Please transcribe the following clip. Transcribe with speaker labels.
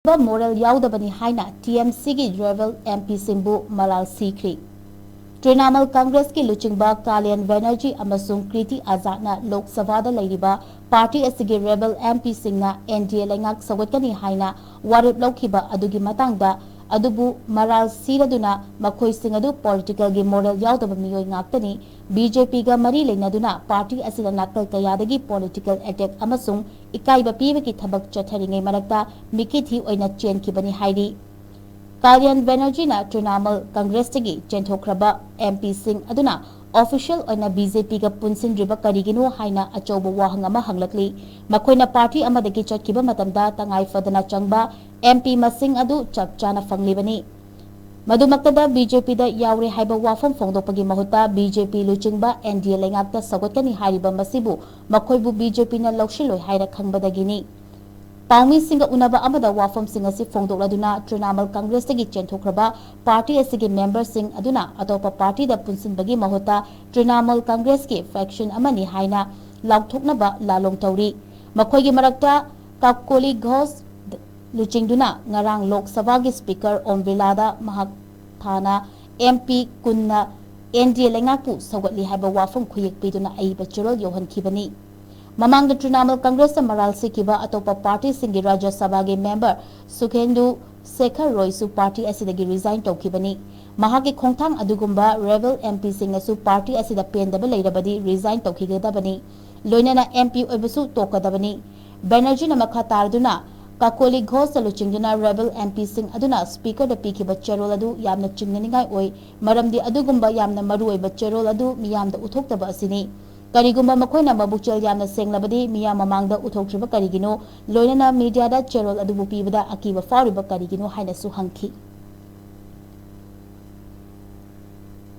Speaker 1: Moral Yaodabani Haina Tmc की rebel MP Singbu Maral Sikhre Trinamal Congress की लुचिंगबा कालियन बैनर्जी अमसुंग कृति आजादना लोक सभादा लैरिबा पार्टी असगी rebel MP सिंगना NDA लेंगाक सवतकनी हाइना वारेप लौखिबा अदुगी मतंगदा अदुबु मराल सिरदुना मखोई सिंग अदु पॉलिटिकल गी मोरल यावदब मियोय ngaktani BJP गा मरी लेनदुना पार्टी असिदा नाकल कयादगी पॉलिटिकल अटैक अमसुंग इकाइबा पीबगी थबक चथरिंगै मरक्ता मिकिथि ओइना चेनखिबनी हाइरी कालियन बैनर्जी तृणमूल कांग्रेस चेंथोख्रब MP सिंह अदुना ऑफिशियल ओइना BJP का पुनसिनद्रिबा करिगिनो हाइना अचौब वाहंग अमा हंगलकली मखोइना पार्टी अमदगी चटकिबा मतमदा तंगाई फदना चंगबा MP मसिंग अदु चप चाना फंगलिबनी मधुमक्तदा BJP दा यावरे हाइबा वाफम फोंदोपगी महुता BJP लुचिंगबा NDA लेंगाक्ता सगोतकनी हारिबा मसिबु मखोइबु BJP ना लौशिलोय हाइरा खंगबदगिनी पाउमी सिंह उनबा अमदा वाफम सिंह असि फोंदोक्लदुना तृणमूल कांग्रेस तगी चेंथोख्रबा पार्टी असि मेंबर सिंह अदुना अतोप पार्टी दा पुनसिनबगी महुता तृणमूल कांग्रेस के फैक्शन अमनी हाइना लाउथोकनबा लालोंग तौरी मखोइगी मरक्ता काकोली घोष लुचिंगदुना ngarang लोक सभा की स्पीकर ओम बिलादा महक थाना MP कुन्ना NDA लेंगाकु सौगतली हाइबा वाफम खुयेक पीदुना अइबा चुरल योहनखिबनी ममांग तृणमूल कांग्रेस मराल सिखिबा अतोप पार्टी सिंगी राज्य सभा के मेंबर सुखेंदु शेखर रोयसु पार्टी असिदगी रिजाइन तौखिबनी महाके खोंथांग अदुगुंबा रेबल MP सिंगसु पार्टी असिदा पेंदब लैरबदी रिजाइन तौखिगदबनी लोइनना MP ओइबसु तोकदबनी बैनर्जी नमखा तारदुना काकोली घोष लुचिंगदुना रेबल MP सिंह अदुना स्पीकर द पीखिबा चेरोल अदु यामना चिंगनिगाय ओइ मरमदि अदुगुंबा यामना मरुओइबा चेरोल अदु मियामदा उथोक्तबा असिनी करिगुंबा मखोइना मबुचल यामना सेंगलबदी मिया ममांगदा उथोक्त्रिबा करिगिनो लोइनना मीडियादा चेरोल अदुबु पीबदा अकीबा फाउरिबा करिगिनो हाइनसु हंखि।